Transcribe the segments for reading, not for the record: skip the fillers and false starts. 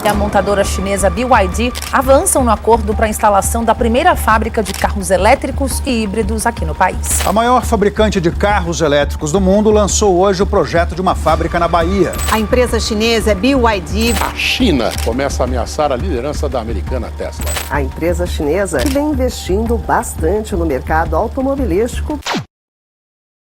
E a montadora chinesa BYD avançam no acordo para a instalação da primeira fábrica de carros elétricos e híbridos aqui no país. A maior fabricante de carros elétricos do mundo lançou hoje o projeto de uma fábrica na Bahia. A empresa chinesa BYD. A China começa a ameaçar a liderança da americana Tesla. A empresa chinesa vem investindo bastante no mercado automobilístico.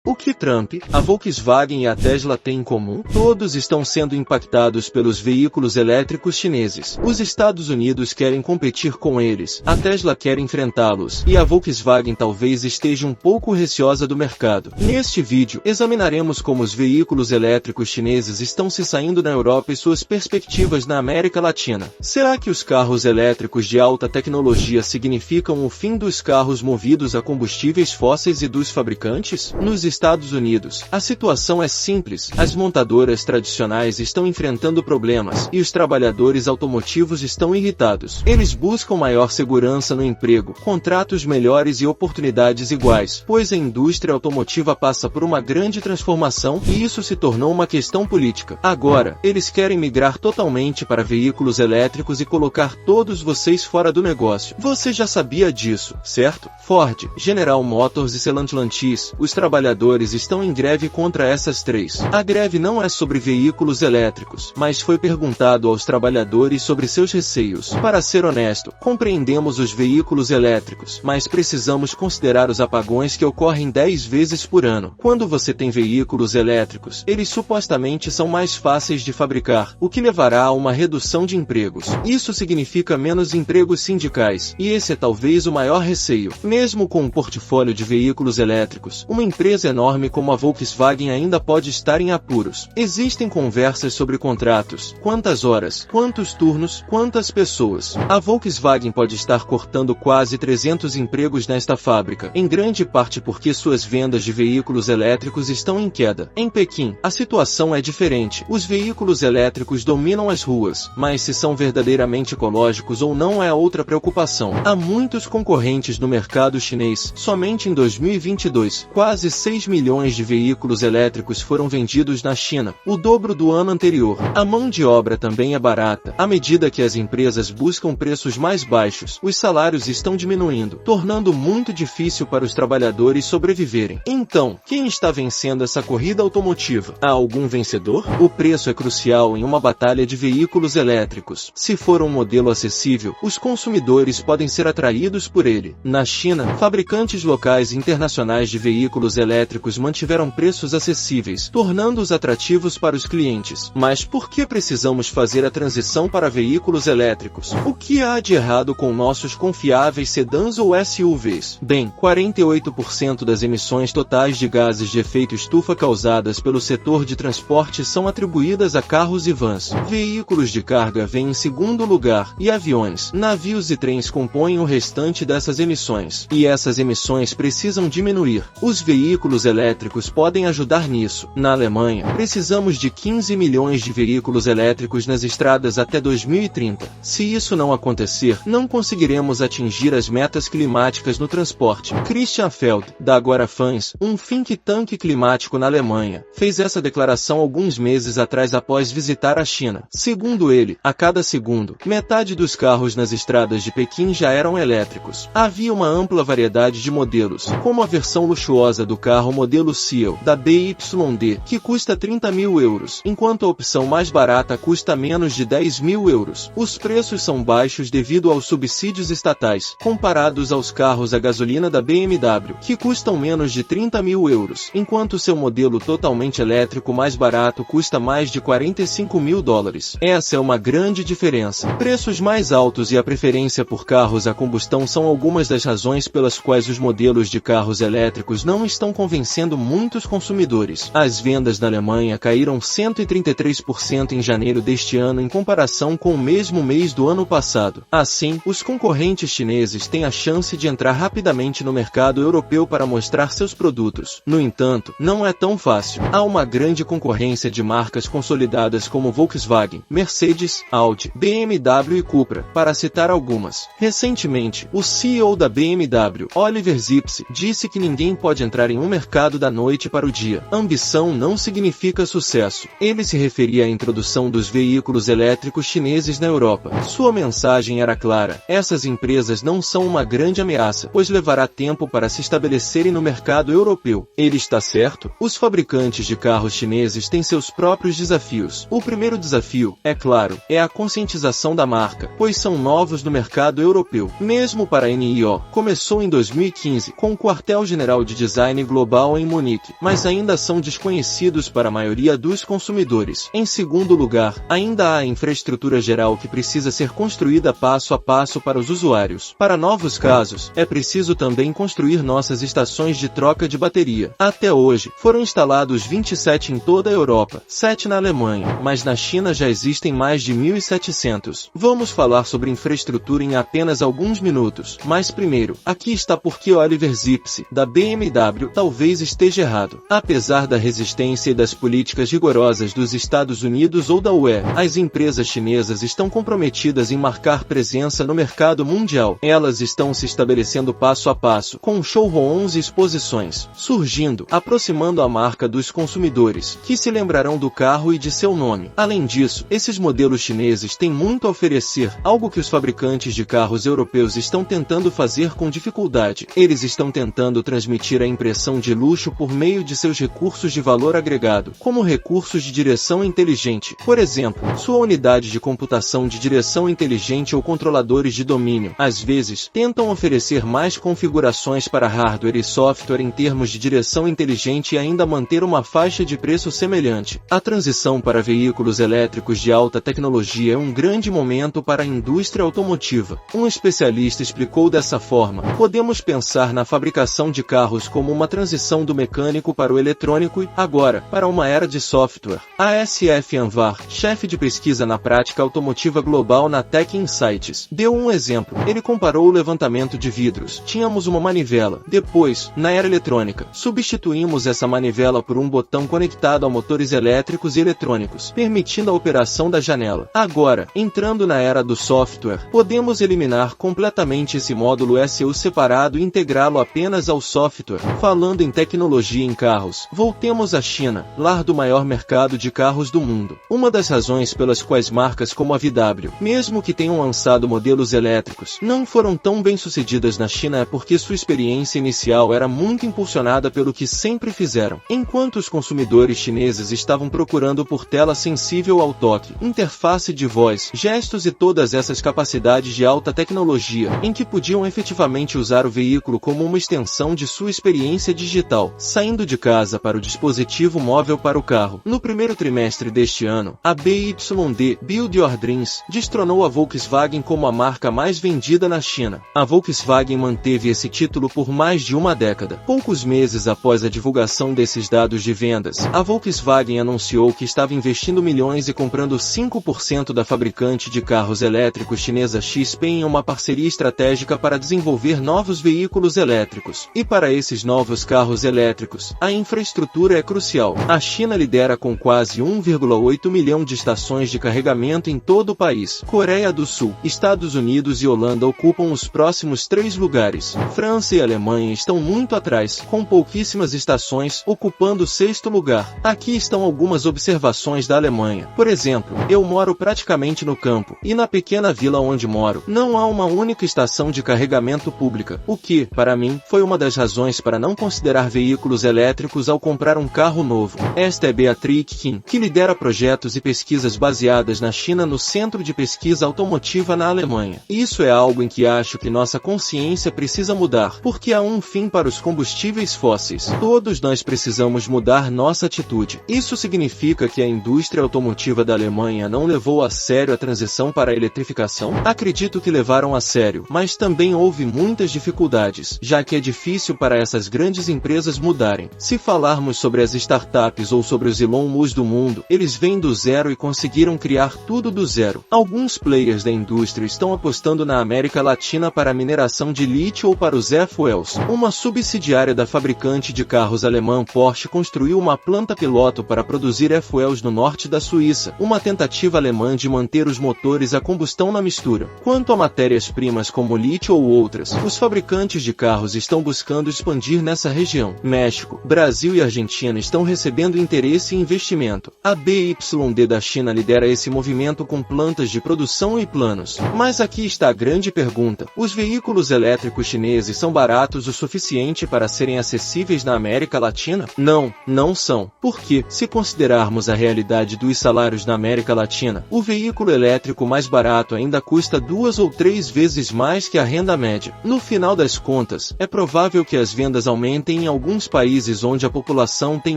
O que Trump, a Volkswagen e a Tesla têm em comum? Todos estão sendo impactados pelos veículos elétricos chineses. Os Estados Unidos querem competir com eles, a Tesla quer enfrentá-los, e a Volkswagen talvez esteja um pouco receosa do mercado. Neste vídeo, examinaremos como os veículos elétricos chineses estão se saindo na Europa e suas perspectivas na América Latina. Será que os carros elétricos de alta tecnologia significam o fim dos carros movidos a combustíveis fósseis e dos fabricantes? Nos Estados Unidos, a situação é simples. As montadoras tradicionais estão enfrentando problemas e os trabalhadores automotivos estão irritados. Eles buscam maior segurança no emprego, contratos melhores e oportunidades iguais, pois a indústria automotiva passa por uma grande transformação e isso se tornou uma questão política. Agora, eles querem migrar totalmente para veículos elétricos e colocar todos vocês fora do negócio. Você já sabia disso, certo? Ford, General Motors e Stellantis, os trabalhadores estão em greve contra essas três. A greve não é sobre veículos elétricos, mas foi perguntado aos trabalhadores sobre seus receios. Para ser honesto, compreendemos os veículos elétricos, mas precisamos considerar os apagões que ocorrem 10 vezes por ano. Quando você tem veículos elétricos, eles supostamente são mais fáceis de fabricar, o que levará a uma redução de empregos. Isso significa menos empregos sindicais, e esse é talvez o maior receio. Mesmo com um portfólio de veículos elétricos, uma empresa enorme como a Volkswagen ainda pode estar em apuros. Existem conversas sobre contratos, quantas horas, quantos turnos, quantas pessoas. A Volkswagen pode estar cortando quase 300 empregos nesta fábrica, em grande parte porque suas vendas de veículos elétricos estão em queda. Em Pequim, a situação é diferente. Os veículos elétricos dominam as ruas, mas se são verdadeiramente ecológicos ou não é outra preocupação. Há muitos concorrentes no mercado chinês. Somente em 2022, quase 6 milhões de veículos elétricos foram vendidos na China, o dobro do ano anterior. A mão de obra também é barata. À medida que as empresas buscam preços mais baixos, os salários estão diminuindo, tornando muito difícil para os trabalhadores sobreviverem. Então, quem está vencendo essa corrida automotiva? Há algum vencedor? O preço é crucial em uma batalha de veículos elétricos. Se for um modelo acessível, os consumidores podem ser atraídos por ele. Na China, fabricantes locais e internacionais de veículos elétricos mantiveram preços acessíveis, tornando-os atrativos para os clientes. Mas por que precisamos fazer a transição para veículos elétricos? O que há de errado com nossos confiáveis sedãs ou SUVs? Bem, 48% das emissões totais de gases de efeito estufa causadas pelo setor de transporte são atribuídas a carros e vans. Veículos de carga vêm em segundo lugar, e aviões, navios e trens compõem o restante dessas emissões. E essas emissões precisam diminuir. Os veículos elétricos podem ajudar nisso. Na Alemanha, precisamos de 15 milhões de veículos elétricos nas estradas até 2030. Se isso não acontecer, não conseguiremos atingir as metas climáticas no transporte. Christian Feld, da Agora Fans, um think tank climático na Alemanha, fez essa declaração alguns meses atrás após visitar a China. Segundo ele, a cada segundo, metade dos carros nas estradas de Pequim já eram elétricos. Havia uma ampla variedade de modelos, como a versão luxuosa do carro modelo Ciel, da BYD, que custa 30 mil euros, enquanto a opção mais barata custa menos de 10 mil euros. Os preços são baixos devido aos subsídios estatais, comparados aos carros a gasolina da BMW, que custam menos de 30 mil euros, enquanto seu modelo totalmente elétrico mais barato custa mais de 45 mil dólares. Essa é uma grande diferença. Preços mais altos e a preferência por carros a combustão são algumas das razões pelas quais os modelos de carros elétricos não estão convencendo muitos consumidores. As vendas na Alemanha caíram 133% em janeiro deste ano em comparação com o mesmo mês do ano passado. Assim, os concorrentes chineses têm a chance de entrar rapidamente no mercado europeu para mostrar seus produtos. No entanto, não é tão fácil. Há uma grande concorrência de marcas consolidadas como Volkswagen, Mercedes, Audi, BMW e Cupra, para citar algumas. Recentemente, o CEO da BMW, Oliver Zipse, disse que ninguém pode entrar em um mercado mercado da noite para o dia. Ambição não significa sucesso. Ele se referia à introdução dos veículos elétricos chineses na Europa. Sua mensagem era clara: essas empresas não são uma grande ameaça, pois levará tempo para se estabelecerem no mercado europeu. Ele está certo? Os fabricantes de carros chineses têm seus próprios desafios. O primeiro desafio, é claro, é a conscientização da marca, pois são novos no mercado europeu. Mesmo para a NIO, começou em 2015, com o quartel-general de design global em Munique, mas ainda são desconhecidos para a maioria dos consumidores. Em segundo lugar, ainda há a infraestrutura geral que precisa ser construída passo a passo para os usuários. Para novos casos, é preciso também construir nossas estações de troca de bateria. Até hoje, foram instalados 27 em toda a Europa, 7 na Alemanha, mas na China já existem mais de 1.700. Vamos falar sobre infraestrutura em apenas alguns minutos, mas primeiro, aqui está porque Oliver Zipse, da BMW, talvez esteja errado. Apesar da resistência e das políticas rigorosas dos Estados Unidos ou da UE, as empresas chinesas estão comprometidas em marcar presença no mercado mundial. Elas estão se estabelecendo passo a passo, com showrooms e exposições, surgindo, aproximando a marca dos consumidores, que se lembrarão do carro e de seu nome. Além disso, esses modelos chineses têm muito a oferecer, algo que os fabricantes de carros europeus estão tentando fazer com dificuldade. Eles estão tentando transmitir a impressão de luxo por meio de seus recursos de valor agregado, como recursos de direção inteligente. Por exemplo, sua unidade de computação de direção inteligente ou controladores de domínio. Às vezes, tentam oferecer mais configurações para hardware e software em termos de direção inteligente e ainda manter uma faixa de preço semelhante. A transição para veículos elétricos de alta tecnologia é um grande momento para a indústria automotiva. Um especialista explicou dessa forma: podemos pensar na fabricação de carros como uma transição do mecânico para o eletrônico e, agora, para uma era de software. A SF Anwar, chefe de pesquisa na prática automotiva global na Tech Insights, deu um exemplo. Ele comparou o levantamento de vidros. Tínhamos uma manivela. Depois, na era eletrônica, substituímos essa manivela por um botão conectado a motores elétricos e eletrônicos, permitindo a operação da janela. Agora, entrando na era do software, podemos eliminar completamente esse módulo ECU separado e integrá-lo apenas ao software. Falando em tecnologia em carros, voltemos à China, lar do maior mercado de carros do mundo. Uma das razões pelas quais marcas como a VW, mesmo que tenham lançado modelos elétricos, não foram tão bem-sucedidas na China é porque sua experiência inicial era muito impulsionada pelo que sempre fizeram. Enquanto os consumidores chineses estavam procurando por tela sensível ao toque, interface de voz, gestos e todas essas capacidades de alta tecnologia, em que podiam efetivamente usar o veículo como uma extensão de sua experiência digital, saindo de casa para o dispositivo móvel para o carro. No primeiro trimestre deste ano, a BYD, Build Your Dreams, destronou a Volkswagen como a marca mais vendida na China. A Volkswagen manteve esse título por mais de uma década. Poucos meses após a divulgação desses dados de vendas, a Volkswagen anunciou que estava investindo milhões e comprando 5% da fabricante de carros elétricos chinesa XPeng em uma parceria estratégica para desenvolver novos veículos elétricos. E para esses novos carros elétricos, a infraestrutura é crucial. A China lidera com quase 1,8 milhão de estações de carregamento em todo o país. Coreia do Sul, Estados Unidos e Holanda ocupam os próximos 3 lugares. França e Alemanha estão muito atrás, com pouquíssimas estações, ocupando o 6º lugar. Aqui estão algumas observações da Alemanha. Por exemplo, eu moro praticamente no campo, e na pequena vila onde moro, não há uma única estação de carregamento pública, o que, para mim, foi uma das razões para não considerar veículos elétricos ao comprar um carro novo. Esta é Beatriz Kim, que lidera projetos e pesquisas baseadas na China no Centro de Pesquisa Automotiva na Alemanha. Isso é algo em que acho que nossa consciência precisa mudar, porque há um fim para os combustíveis fósseis. Todos nós precisamos mudar nossa atitude. Isso significa que a indústria automotiva da Alemanha não levou a sério a transição para a eletrificação? Acredito que levaram a sério, mas também houve muitas dificuldades, já que é difícil para essas grandes empresas mudarem. Se falarmos sobre as startups ou sobre os Elon Musk do mundo, eles vêm do zero e conseguiram criar tudo do zero. Alguns players da indústria estão apostando na América Latina para a mineração de lítio ou para os F-Wells. Uma subsidiária da fabricante de carros alemã Porsche construiu uma planta piloto para produzir F-Wells no norte da Suíça, uma tentativa alemã de manter os motores a combustão na mistura. Quanto a matérias-primas como lítio ou outras, os fabricantes de carros estão buscando expandir nessa região. região. México, Brasil e Argentina estão recebendo interesse e investimento. A BYD da China lidera esse movimento com plantas de produção e planos. Mas aqui está a grande pergunta: os veículos elétricos chineses são baratos o suficiente para serem acessíveis na América Latina? Não, não são. Porque, se considerarmos a realidade dos salários na América Latina, o veículo elétrico mais barato ainda custa 2 ou 3 vezes mais que a renda média. No final das contas, é provável que as vendas aumentem em alguns países onde a população tem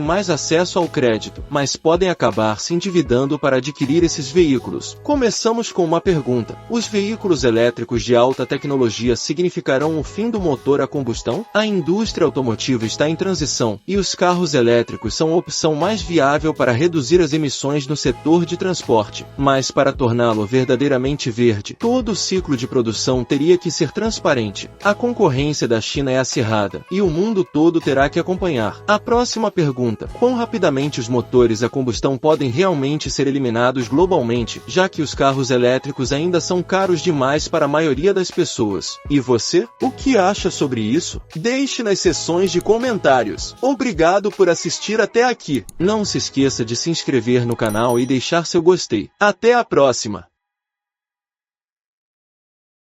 mais acesso ao crédito, mas podem acabar se endividando para adquirir esses veículos. Começamos com uma pergunta: os veículos elétricos de alta tecnologia significarão o fim do motor a combustão? A indústria automotiva está em transição, e os carros elétricos são a opção mais viável para reduzir as emissões no setor de transporte. Mas para torná-lo verdadeiramente verde, todo o ciclo de produção teria que ser transparente. A concorrência da China é acirrada, e o mundo todo terá que acompanhar. A próxima pergunta: quão rapidamente os motores a combustão podem realmente ser eliminados globalmente, já que os carros elétricos ainda são caros demais para a maioria das pessoas? E você? O que acha sobre isso? Deixe nas seções de comentários. Obrigado por assistir até aqui. Não se esqueça de se inscrever no canal e deixar seu gostei. Até a próxima!